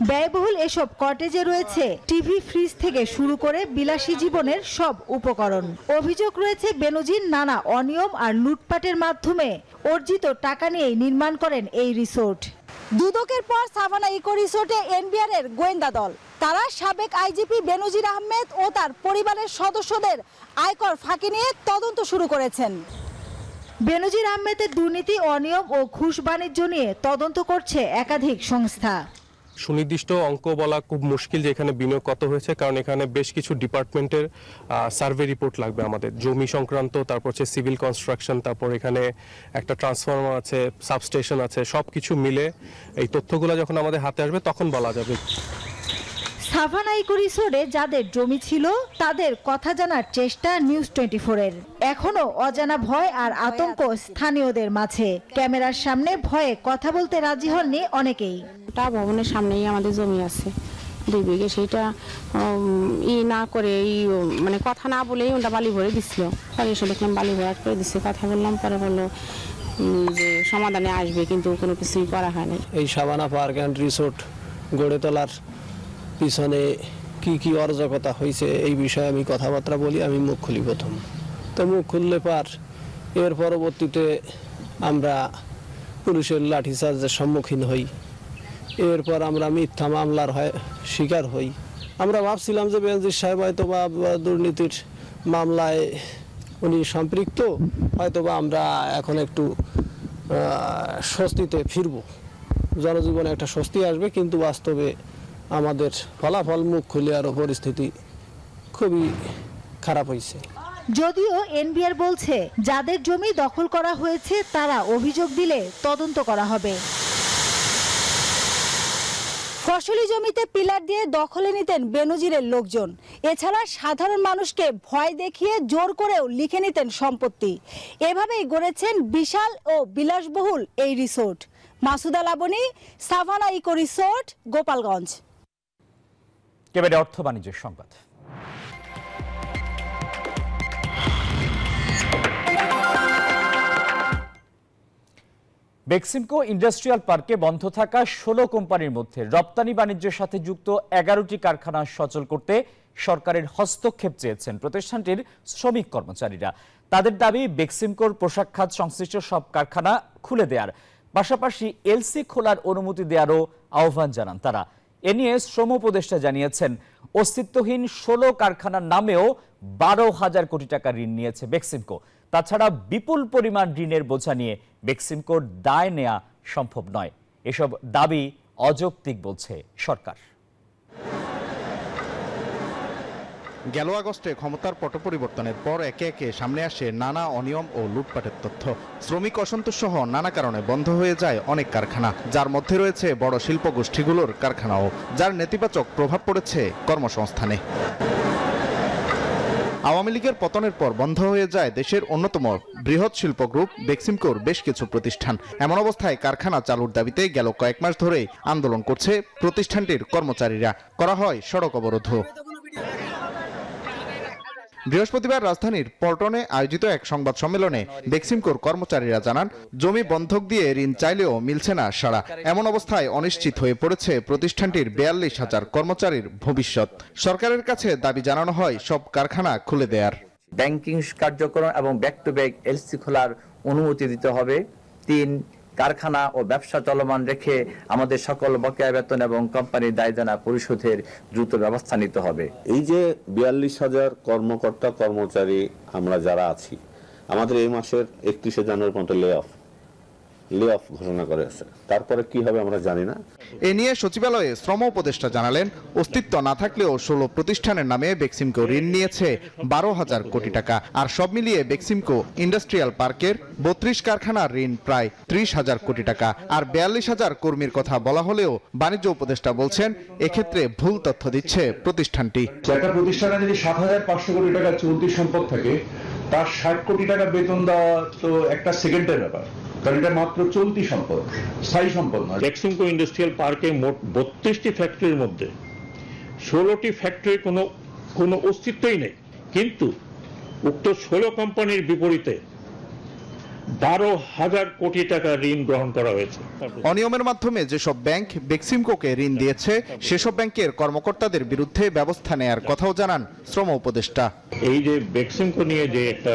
ব্যয়বহুল এসব কটেজে রয়েছে টিভি, ফ্রিজ থেকে শুরু করে বিলাসী জীবনের সব উপকরণ। অভিযোগ রয়েছে বেনজির নানা অনিয়ম আর লুটপাটের মাধ্যমে অর্জিত টাকা নিয়েই নির্মাণ করেন এই রিসোর্ট। দুদকের পর সাভানা ইকো রিসোর্টে এনবিআর এর গোয়েন্দা দল, তারা সাবেক আইজিপি বেনজির আহমেদ ও তার পরিবারের সদস্যদের আয়কর ফাঁকি নিয়ে তদন্ত শুরু করেছেন। বেনজির আহমেদের দুর্নীতি, অনিয়ম ও ঘুষ বাণিজ্য নিয়ে তদন্ত করছে একাধিক সংস্থা। সুনির্দিষ্ট অঙ্ক বলা খুব মুশকিল যে এখানে বিনিয়োগ কত হয়েছে, কারণ এখানে বেশ কিছু ডিপার্টমেন্টের সার্ভে রিপোর্ট লাগবে আমাদের, জমি সংক্রান্ত, তারপর হচ্ছে সিভিল কনস্ট্রাকশন, তারপর এখানে একটা ট্রান্সফরমার আছে, সাবস্টেশন আছে, সব কিছু মিলে এই তথ্যগুলো যখন আমাদের হাতে আসবে তখন বলা যাবে। সাভানা ইকো রিসোর্টে যাদের জমি ছিল তাদের কথা জানার চেষ্টা নিউজ 24-এর। এখনো অজানা ভয় আর আতঙ্ক স্থানীয়দের মাঝে। ক্যামেরার সামনে ভয়ে কথা বলতে রাজি হননি অনেকেই। ভবনের সামনেই আমাদের জমি আছে, 2 বিঘে, সেটা না করে মানে কথা না বলেই ওটা বালি ভরে দিছিল। পরে এসে দেখলাম বালি ভরাট করে দিচ্ছে, কথা বললাম, পরে বললো যে সমাধানে আসবে, কিন্তু কোনো কিছুই করা হয় না। এই সাবানা পার্ক অ্যান্ড রিসোর্ট গড়ে তোলার পিছনে কি কি অরাজকতা হয়েছে এই বিষয়ে আমি কথাবার্তা বলি, আমি মুখ খুলি প্রথম। তো মুখ খুললে পার এর পরবর্তীতে আমরা পুলিশের লাঠিচার্জের সম্মুখীন হই, এরপর আমরা মিথ্যা মামলার শিকার হই। আমরা ভাবছিলাম যে বেনজির সাহেব হয়তো বা দুর্নীতির মামলায় উনি সম্পৃক্ত, হয়তো বা আমরা এখন একটু স্বস্তিতে ফিরব, জনজীবনে একটা স্বস্তি আসবে, কিন্তু বাস্তবে আমাদের ফলাফল মুখ খুলে আরও পরিস্থিতি খুবই খারাপ হয়েছে। যদিও এনবিআর বলছে যাদের জমি দখল করা হয়েছে তারা অভিযোগ দিলে তদন্ত করা হবে। ফসলি জমিতে পিলার দিয়ে দখলে নিতেন বেনজিরের লোকজন। এছাড়া সাধারণ মানুষকে ভয় দেখিয়ে জোর করেও লিখে নিতেন সম্পত্তি। এভাবেই গড়েছেন বিশাল ও বিলাসবহুল এই resort. Masuda Laboni, Savannah eco resort, Gopalganj. এবারে অর্থ বাণিজ্যের সংবাদ। বেক্সিমকো ইন্ডাস্ট্রিয়াল পার্কে বন্ধ থাকা 16 কোম্পানির মধ্যে রপ্তানি বাণিজ্যের সাথে যুক্ত 11টি কারখানা সচল করতে সরকারের হস্তক্ষেপ চেয়েছেন প্রতিষ্ঠানটির শ্রমিক কর্মচারীরা। তাদের দাবি বেক্সিমকোর পোশাক খাত সংশ্লিষ্ট সব কারখানা খুলে দেওয়ার পাশাপাশি এলসি খোলার অনুমতি দেওয়ারও আহ্বান জানান তারা। এ নিয়ে শ্রম উপদেষ্টা জানিয়েছেন অস্তিত্বহীন 16 কারখানার নামেও 12,000 কোটি টাকা ঋণ নিয়েছে বেক্সিমকো। তাছাড়া বিপুল পরিমাণ ঋণের বোঝা নিয়ে বেক্সিমকোর দায় নেওয়া সম্ভব নয়। এসব দাবি অযৌক্তিক বলছে সরকার। গেল আগস্টে ক্ষমতার পট পরিবর্তনের পর একে একে সামনে আসে নানা অনিয়ম ও লুটপাটের তথ্য। শ্রমিক অসন্তোষ সহ নানা কারণে বন্ধ হয়ে যায় অনেক কারখানা, যার মধ্যে রয়েছে বড় শিল্প গোষ্ঠীগুলোর কারখানাও, যার নেতিবাচক প্রভাব পড়েছে কর্মসংস্থানে। আওয়ামী লীগের পতনের পর বন্ধ হয়ে যায় দেশের অন্যতম বৃহৎ শিল্প গ্রুপ বেক্সিমকোর বেশ কিছু প্রতিষ্ঠান। এমন অবস্থায় কারখানা চালুর দাবিতে গেল কয়েক মাস ধরে আন্দোলন করছে প্রতিষ্ঠানটির কর্মচারীরা, করা হয় সড়ক অবরোধ। বৃহস্পতিবার রাজধানীর পল্টনে আয়োজিত এক সংবাদ সম্মেলনে বেক্সিমকোর কর্মচারীরা জানান, জমি বন্ধক দিয়ে ঋণ চাইলেও মিলছে না সাড়া। এমন অবস্থায় অনিশ্চিত হয়ে পড়েছে প্রতিষ্ঠানটির 42,000 কর্মচারীর ভবিষ্যৎ। সরকারের কাছে দাবি জানানো হয় সব কারখানা খুলে দেয়ার। ব্যাংকিং কার্যক্রম এবং ব্যাক টু ব্যাক এলসি খোলার অনুমতি দিতে হবে। 3, কারখানা ও ব্যবসা চলমান রেখে আমাদের সকল বকেয়া বেতন এবং কোম্পানির দায়দানা পরিশোধের দ্রুত ব্যবস্থা নিতে হবে। এই যে 42,000 কর্মকর্তা কর্মচারী আমরা যারা আছি, আমাদের এই মাসের 31শে জানুয়ারি পর্যন্ত লে অফ ঘোষণা করে আছে। তারপরে কি হবে আমরা জানি না। এ নিয়ে সচিবালয়ে শ্রম উপদেষ্টা জানালেন, অস্তিত্ব না থাকলেও 16 প্রতিষ্ঠানের নামে বেক্সিমকো ঋণ নিয়েছে 12,000 কোটি টাকা। আর সব মিলিয়ে বেক্সিমকো ইন্ডাস্ট্রিয়াল পার্কের 32 কারখানার ঋণ প্রায় 30,000 কোটি টাকা। আর 42,000 কর্মীর কথা বলা হলেও বাণিজ্য উপদেষ্টা বলছেন এক্ষেত্রে ভুল তথ্য দিচ্ছে প্রতিষ্ঠানটি। একটা প্রতিষ্ঠানে যদি 7,500 কোটি টাকা চলতি সম্পদ থাকে, তার 60 কোটি টাকা বেতন দেওয়া তো একটা সেকেন্ডের ব্যাপার, কারণ এটা মাত্র চলতি সম্পদ, স্থায়ী সম্পদ নয়। বেক্সিমকো ইন্ডাস্ট্রিয়াল পার্কে মোট 32টি ফ্যাক্টরির মধ্যে 16টি ফ্যাক্টরির কোনো অস্তিত্বই নেই, কিন্তু উক্ত 16 কোম্পানির বিপরীতে 12,000 কোটি টাকা ঋণ গ্রহণ করা হয়েছে। অনিয়মের মাধ্যমে যেসব ব্যাংক বেক্সিমকোকে ঋণ দিয়েছে সেসব ব্যাংকের কর্মকর্তাদের বিরুদ্ধে ব্যবস্থা নেয়ার কথাও জানান শ্রম উপদেষ্টা। এই যে বেক্সিমকো নিয়ে যে একটা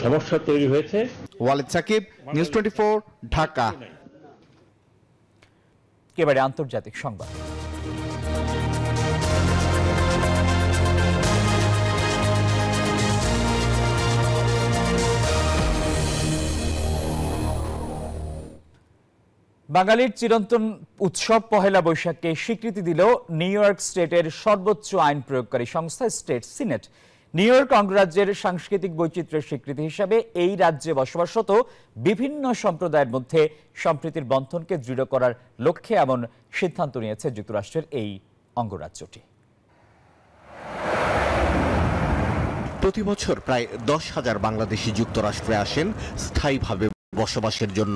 সমস্যা তৈরি হয়েছে। ওয়ালিদ সাকিব, নিউজ 24, ঢাকা। এবারে আন্তর্জাতিক সংবাদ। বাঙালির চিরন্তন উৎসব পহেলা বৈশাখকে স্বীকৃতি দিল নিউ ইয়র্ক স্টেটের সর্বোচ্চ আইন প্রয়োগকারী সংস্থা স্টেট সিনেট। নিউ ইয়র্ক অঙ্গরাজ্যের সাংস্কৃতিক বৈচিত্র্যের স্বীকৃতি হিসাবে এই রাজ্যে বসবাসরত বিভিন্ন সম্প্রদায়ের মধ্যে সম্প্রীতির বন্ধনকে দৃঢ় করার লক্ষ্যে এমন সিদ্ধান্ত নিয়েছে যুক্তরাষ্ট্রের এই অঙ্গরাজ্যটি। প্রতি বছর প্রায় 10,000 বাংলাদেশি যুক্তরাষ্ট্রে আসেন স্থায়ীভাবে বসবাসের জন্য।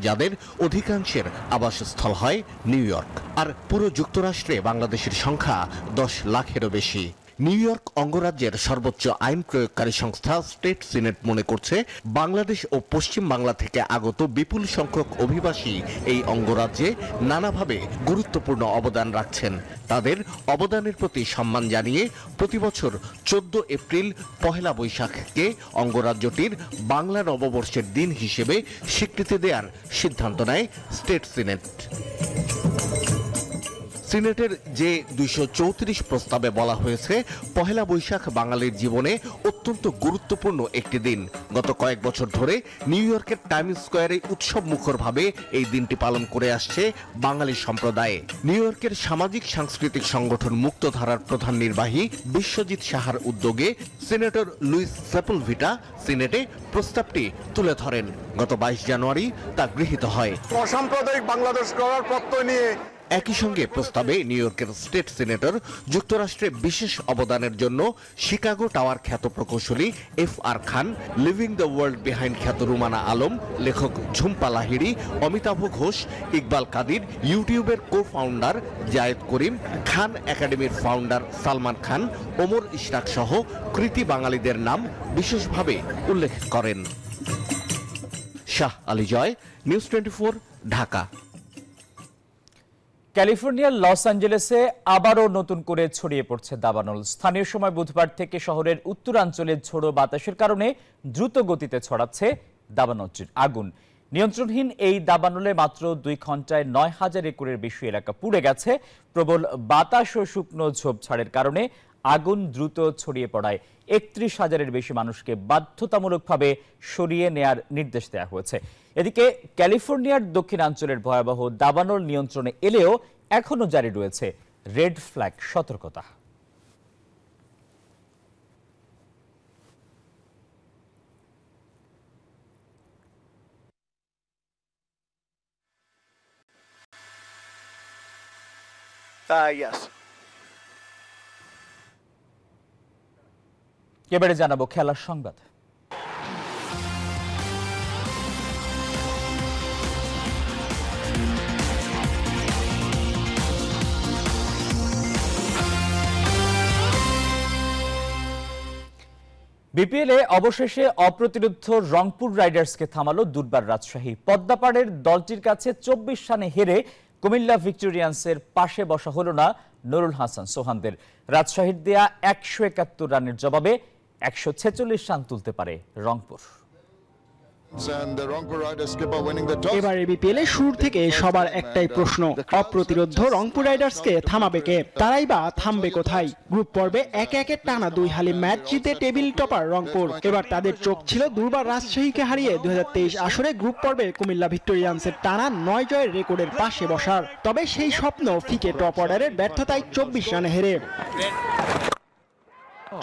যাদের অধিকাংশের আবাসস্থল হয় নিউ ইয়র্ক। আর পুরো যুক্তরাষ্ট্রে বাংলাদেশের সংখ্যা 10 লাখেরও বেশি। নিউ ইয়র্ক অঙ্গরাজ্যের সর্বোচ্চ আইন প্রয়োগকারী সংস্থা স্টেট সিনেট মনে করছে বাংলাদেশ ও পশ্চিম বাংলা থেকে আগত বিপুল সংখ্যক অভিবাসী এই অঙ্গরাজ্যে নানাভাবে গুরুত্বপূর্ণ অবদান রাখছেন। তাদের অবদানের প্রতি সম্মান জানিয়ে প্রতি বছর 14 এপ্রিল পহেলা বৈশাখকে অঙ্গরাজ্যটির বাংলা নববর্ষের দিন হিসেবে স্বীকৃতি দেওয়ার সিদ্ধান্ত নেয় স্টেট সিনেট। সিনেটের যে 234 প্রস্তাবে বলা হয়েছে পহেলা বৈশাখ বাঙালির জীবনে অত্যন্ত গুরুত্বপূর্ণ একটি দিন। গত কয়েক বছর ধরে নিউ ইয়র্কের টাইমস স্কোয়ারে উৎসব মুখরভাবে এই দিনটি পালন করে আসছে বাঙালি সম্প্রদায়ে। নিউ ইয়র্কের সামাজিক সাংস্কৃতিক সংগঠন মুক্তধারার প্রধান নির্বাহী বিশ্বজিৎ সাহার উদ্যোগে সিনেটর লুইস সেপলভিটা সিনেটে প্রস্তাবটি তুলে ধরেন। গত 22 জানুয়ারি তা গৃহীত হয়। অসাম্প্রদায়িক বাংলাদেশ গড়ার প্রত্যয় নিয়ে একই সঙ্গে প্রস্তাবে নিউ ইয়র্কের স্টেট সিনেটর যুক্তরাষ্ট্রে বিশেষ অবদানের জন্য শিকাগো টাওয়ার খ্যাত প্রকৌশলী FR Khan, living the world behind খ্যাত রুমানা আলম, লেখক ঝুম্পা লাহিড়ী, অমিতাভ ঘোষ, ইকবাল কাদির, ইউটিউবের কো ফাউন্ডার জায়েদ করিম, খান একাডেমির ফাউন্ডার সালমান খান, ওমর ইশরাক সহ কৃতি বাঙালিদের নাম বিশেষভাবে উল্লেখ করেন। শাহ আলী জয়, নিউজ 24, ঢাকা। ক্যালিফোর্নিয়ার লস অ্যাঞ্জেলেসে আবারও নতুন করে ছড়িয়ে পড়ছে দাবানল। স্থানীয় সময় বুধবার থেকে শহরের উত্তরাঞ্চলে ঝোড়ো বাতাসের কারণে দ্রুত গতিতে ছড়াচ্ছে দাবানলটির আগুন। নিয়ন্ত্রণহীন এই দাবানলে মাত্র 2 ঘন্টায় 9000 একরের বেশি এলাকা পুড়ে গেছে। প্রবল বাতাস ও শুকনো ঝোপঝাড়ের কারণে আগুন দ্রুত ছড়িয়ে পড়ায় 31,000-এর বেশি মানুষকে বাধ্যতামূলকভাবে সরিয়ে নেয়ার নির্দেশ দেওয়া হয়েছে। এদিকে ক্যালিফোর্নিয়ার দক্ষিণাঞ্চলের ভয়াবহ দাবানল নিয়ন্ত্রণে এলেও এখনো জারি রয়েছে রেড ফ্ল্যাগ সতর্কতা। Yes. এবারে জানাবো খেলার সংবাদ। বিপিএলে অবশেষে অপ্রতিরোধ্য রংপুর রাইডার্সকে থামালো দুর্বার রাজশাহী। পদ্মাপাড়ের দলটির কাছে 24 রানে হেরে কুমিল্লা ভিক্টোরিয়ান্সের পাশে বসা হলো না নুরুল হাসান সোহানদের। রাজশাহীর দেয়া 171 রানের জবাবে 146 রান তুলতে পারে রংপুর। এবারে বিপিএলে শুরু থেকে সবার একটাই প্রশ্ন, অপ্রতিরোধ্য রংপুর রাইডার্সকে থামাবে কে? তারাই বা থামবে কোথায়? গ্রুপ পর্বে একে একে টানা 2 হালি ম্যাচ জিতে টেবিল টপার রংপুর। এবার তাদের চোখ ছিল দুর্বার রাজশাহীকে হারিয়ে 2023 আসরে গ্রুপ পর্বে কুমিল্লা ভিক্টোরিয়ান্সের টানা 9 জয়ের রেকর্ডের পাশে বসার। তবে সেই স্বপ্ন ফিকে টপ অর্ডারের ব্যর্থতায় 24 রানে হেরে।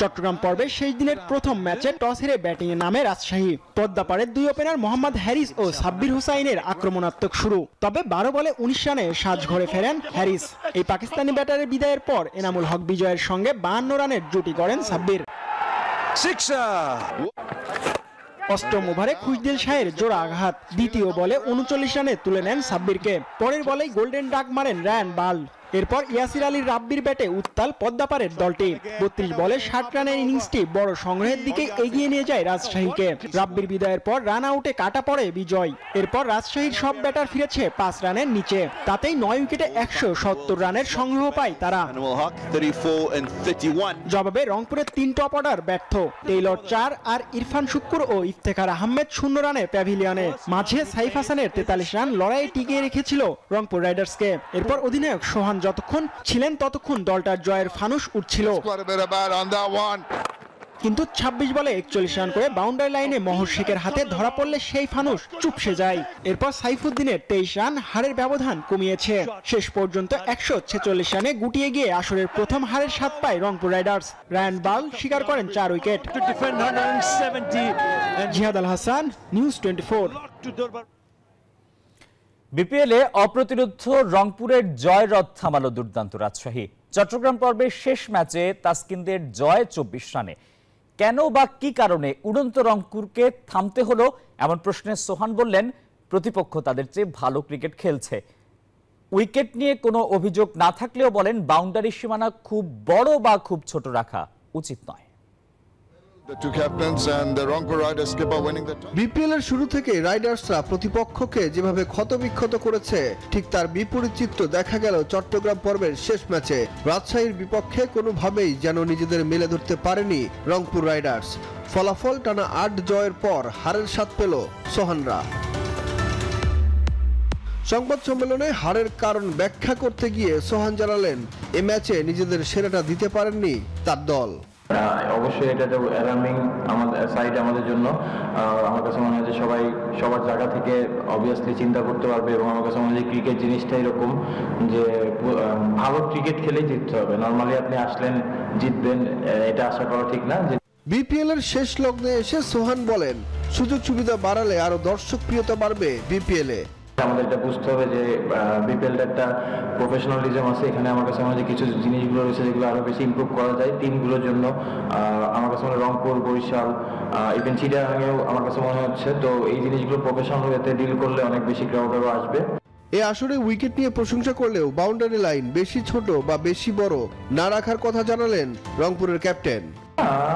চট্টগ্রাম পর্বে শেষ দিনের প্রথম ম্যাচে টস হেরে ব্যাটিংয়ে নামে রাজশাহী। পদ্মাপাড়ের 2 ওপেনার মোহাম্মদ হ্যারিস ও সাব্বির হুসাইনের আক্রমণাত্মক শুরু। তবে 12 বলে 19 রানে সাজঘরে ফেরেন হ্যারিস। এই পাকিস্তানি ব্যাটারের বিদায়ের পর এনামুল হক বিজয়ের সঙ্গে 52 রানের জুটি করেন সাব্বির। অষ্টম ওভারে খুশদিল শাহের জোড়া আঘাত। দ্বিতীয় বলে 39 রানে তুলে নেন সাব্বিরকে। পরের বলেই গোল্ডেন ডাক মারেন রায়ান বাল। এরপর ইয়াসির আলীর রাব্বির ব্যাটে উত্তাল পদ্মাপাড়ের দলটি। 32 বলে 60 রানের ইনিংসটি বড় সংগ্রহের দিকে এগিয়ে নিয়ে যায় রাজশাহীকে। রাব্বির বিদায়ের পর রান আউটে কাটা পড়ে বিজয়। এরপর রাজশাহীর সব ব্যাটার ফিরেছে 5 রানের নিচে। তাতেই 9 উইকেটে 170 রানের সংগ্রহ পায় তারা। জবাবে রংপুরের 3 টপ অর্ডার ব্যর্থ। টেইলর 4 আর ইরফান শুক্কুর ও ইফতেখার আহমেদ 0 রানে প্যাভিলিয়নে। মাঝে সাইফ হাসানের 43 রান লড়াইয়ে টিকিয়ে রেখেছিল রংপুর রাইডার্সকে। এরপর অধিনায়ক সোহান যতক্ষণ ছিলেন ততক্ষণ দলটার জয়ের ফানুস উঠছিল। কিন্তু 26 বলে 41 রান করে বাউন্ডারি লাইনে মহর শেখের হাতে ধরা পড়লে সেই ফানুস চুপসে যায়। এরপর সাইফুদ্দিনের 23 রান হারের ব্যবধান কমিয়েছে। শেষ পর্যন্ত 146 রানে গুটিয়ে গিয়ে আসরের প্রথম হারের স্বাদ পায় রংপুর রাইডার্স। রায়ান বাল শিকার করেন 4 উইকেট। জিহাদ আল হাসান, নিউজ 24। বিপিএলে অপ্রতিরোধ্য রংপুরের জয় রথ থামালো দুর্দান্ত রাজশাহী। চট্টগ্রাম পর্বের শেষ ম্যাচে তাসকিনদের জয় 24 রানে। কেন বা কি কারণে উড়ন্ত রংপুরকে থামতে হলো এমন প্রশ্নে সোহান বললেন, প্রতিপক্ষ তাদের চেয়ে ভালো ক্রিকেট খেলছে। উইকেট নিয়ে কোনো অভিযোগ না থাকলেও বলেন বাউন্ডারি সীমানা খুব বড় বা খুব ছোট রাখা উচিত নয়। বিপিএল এর শুরু থেকে রাইডার্সরা প্রতিপক্ষকে যেভাবে ক্ষতবিক্ষত করেছে ঠিক তার বিপরীত চিত্র দেখা গেল চট্টগ্রাম পর্বের শেষ ম্যাচে। রাজশাহীর বিপক্ষে কোনোভাবেই যেন নিজেদের মেলে ধরতে পারেনি রংপুর রাইডার্স। ফলাফল টানা ৮ জয়ের পর হারের স্বাদ পেল সোহানরা। সংবাদ সম্মেলনে হারের কারণ ব্যাখ্যা করতে গিয়ে সোহান জানালেন এ ম্যাচে নিজেদের সেরাটা দিতে পারেননি তার দল। অবশ্যই এটা অ্যালার্মিং আমাদের সাইড আমাদের জন্য। আমার কাছে মনে হয় যে সবাই সবার জায়গা থেকে অবভিয়াসলি চিন্তা করতে পারবে এবং আমার কাছে মনে হয় যে ক্রিকেট জিনিসটা এরকম যে ভালো ক্রিকেট খেলেই জিততে হবে। নর্মালি আপনি আসলেন জিতবেন এটা আশা করা ঠিক না। বিপিএল এর শেষ লগ্নে এসে সোহান বলেন সুযোগ সুবিধা বাড়ালে আরো দর্শক প্রিয়তা বাড়বে বিপিএল এ। আমাদের এটা বুঝতে হবে যে বিপিএলটা একটা প্রফেশনালিজম আছে এখানে। আমার কাছে মনে হয় যে কিছু জিনিসগুলো রয়েছে যেগুলো আরো বেশি ইমপ্রুভ করা যায় টিমগুলোর জন্য। আমার কাছে মনে হয় রংপুর, বরিশাল, ইভেন চিটাগাংয়েও আমার কাছে মনে হচ্ছে। তো এই জিনিসগুলো প্রফেশনাল ওয়েতে ডিল করলে অনেক বেশি ক্রাউডেরও আসবে। এ আসরে উইকেট নিয়ে প্রশংসা করলেও বাউন্ডারি লাইন বেশি ছোট বা বেশি বড় না রাখার কথা জানালেন রংপুরের ক্যাপ্টেন।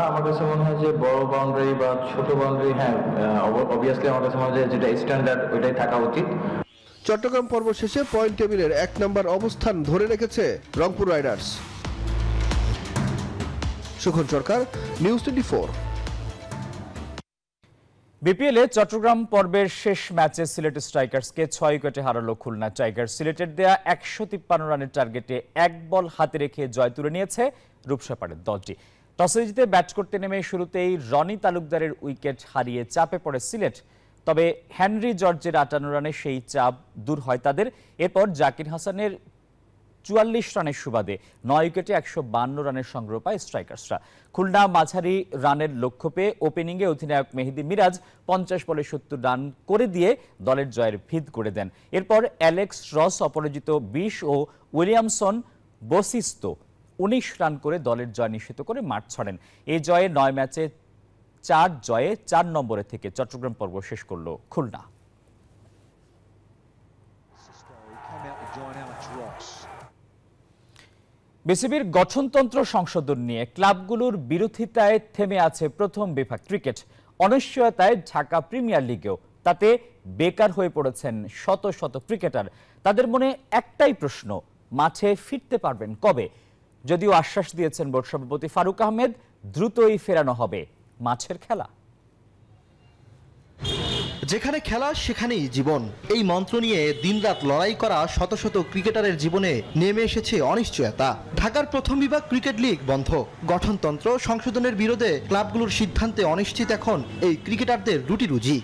আমার কাছে মনে হয় যে বড় বাউন্ডারি বা ছোট বাউন্ডারি, হ্যাঁ অবভিয়াসলি আমার কাছে মনে হয় যেটা স্ট্যান্ডার্ড ওইটাই থাকা উচিত। চট্টগ্রাম পর্ব শেষে পয়েন্ট টেবিলের ১ নম্বর অবস্থান ধরে রেখেছে রংপুর রাইডার্স। সুখন সরকার, নিউজ 24। বিপিএল এ চট্টগ্রাম পর্বের শেষ ম্যাচে সিলেট স্ট্রাইকার্সকে ৬ উইকেটে হারালো খুলনা টাইগার্স। সিলেটের দেয়া ১৫৩ রানের টার্গেটে ১ বল হাতে রেখে জয় তুলে নিয়েছে রূপসাপাড়ের দলটি। টসে জিতে ব্যাট করতে নেমে শুরুতেই রনি তালুকদারের উইকেট হারিয়ে চাপে পড়ে সিলেট। তবে হেনরি জর্জের ৫৮ রানে সেই চাপ দূর হয় তাদের। এরপর জাকির হাসানের ৪৪ রানের সুবাদে ৯ উইকেটে ১৫২ রানের সংগ্রহ পায় স্ট্রাইকার্সরা। খুলনা মাঝারি রানের লক্ষ্য পেয়ে ওপেনিংয়ে অধিনায়ক মেহেদী মিরাজ ৫০ বলে ৭০ রান করে দিয়ে দলের জয়ের ভিত করে দেন। এরপর অ্যালেক্স রস অপরাজিত ২০ ও উইলিয়ামসন বসিস্তো ১৯ রান করে দলের জয় নিশ্চিত করে মাঠ ছাড়েন। এই জয়ে ৯ ম্যাচে ৪ জয়ে ৪ নম্বরে থেকে চট্টগ্রাম পর্ব শেষ করল খুলনা। বিসিবির গঠনতন্ত্র সংশোধন নিয়ে ক্লাবগুলোর বিরোধিতায় থেমে আছে প্রথম বিভাগ ক্রিকেট। অনিশ্চয়তায় ঢাকা প্রিমিয়ার লিগেও। তাতে বেকার হয়ে পড়েছেন শত শত ক্রিকেটার। তাদের মনে একটাই প্রশ্ন, মাঠে ফিরতে পারবেন কবে? যদিও আশ্বাস দিয়েছেন বোর্ড সভাপতি ফারুক আহমেদ, দ্রুতই ফেরানো হবে মাঠের খেলা। যেখানে খেলা সেখানেই জীবন, এই মন্ত্র নিয়ে দিনরাত লড়াই করা শত শত ক্রিকেটারের জীবনে নেমে এসেছে অনিশ্চয়তা। ঢাকার প্রথম বিভাগ ক্রিকেট লিগ বন্ধ। গঠনতন্ত্র সংশোধনের বিরোধে ক্লাবগুলোর সিদ্ধান্তে অনিশ্চিত এখন এই ক্রিকেটারদের রুটি রুজি।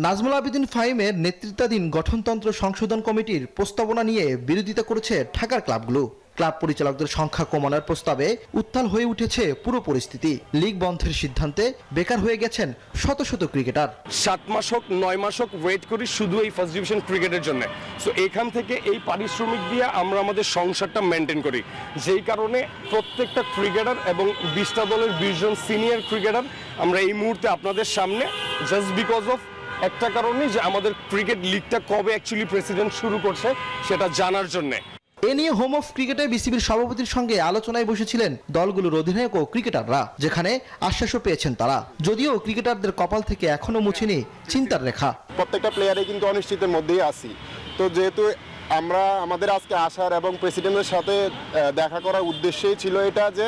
নাজমুল আবেদিন ফাহিমের নেতৃত্বাধীন গঠনতন্ত্র সংশোধন কমিটির প্রস্তাবনা নিয়ে বিরোধিতা করেছে ঢাকার ক্লাবগুলো। ক্লাব পরিচালকদের সংখ্যা কমানোর প্রস্তাবে উত্তাল হয়ে উঠেছে পুরো পরিস্থিতি। লিগ বন্ধের সিদ্ধান্তে বেকার হয়ে গেছেন শত শত ক্রিকেটার। 7 মাস হোক 9 মাস হোক ওয়েট করি শুধু এই ফার্স্ট ডিভিশন ক্রিকেটের জন্য। সো এখান থেকে এই পারিশ্রমিক দিয়ে আমরা আমাদের সংসারটা মেনটেন করি। যেই কারণে প্রত্যেকটা ক্রিকেটার এবং 20টা দলের 20 জন সিনিয়র ক্রিকেটার আমরা এই মুহূর্তে আপনাদের সামনে জাস্ট বিকজ অফ একটা কারণে যে আমাদের ক্রিকেট লিগটা কবে অ্যাকচুয়ালি প্রেসিডেন্ট শুরু করছে সেটা জানার জন্য। এ নিয়ে হোম অফ ক্রিকেটে বিসিবির সভাপতির সঙ্গে আলোচনায় বসেছিলেন দলগুলোর অধিনায়ক ও ক্রিকেটাররা, যেখানে আশ্বাসও পেয়েছেন তারা। যদিও ক্রিকেটারদের কপাল থেকে এখনো মুছেনি চিন্তার রেখা। প্রত্যেকটা প্লেয়ারে কিন্তু অনিশ্চিতের মধ্যেই আছি। তো যেহেতু আমরা আমাদের আজকে আসার এবং প্রেসিডেন্টের সাথে দেখা করার উদ্দেশ্যই ছিল এটা যে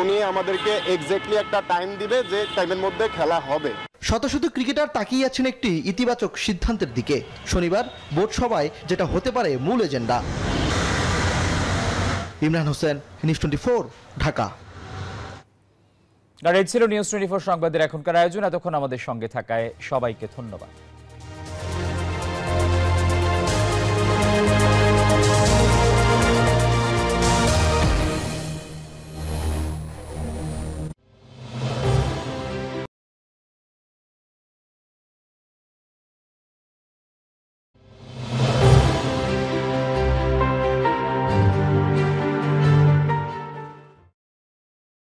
উনি আমাদেরকে এক্স্যাক্টলি একটা টাইম দিবে যে টাইমের মধ্যে খেলা হবে। শত শত ক্রিকেটার তাকিয়ে আছেন একটি ইতিবাচক সিদ্ধান্তের দিকে। শনিবার বোর্ড সভায় যেটা হতে পারে মূল এজেন্ডা। ইমরান হোসেন, নিউজ 24, ঢাকা। আর এই ছিল নিউজ 24 সংবাদের এখনকার আয়োজন। এতক্ষণ আমাদের সঙ্গে থাকায় সবাইকে ধন্যবাদ।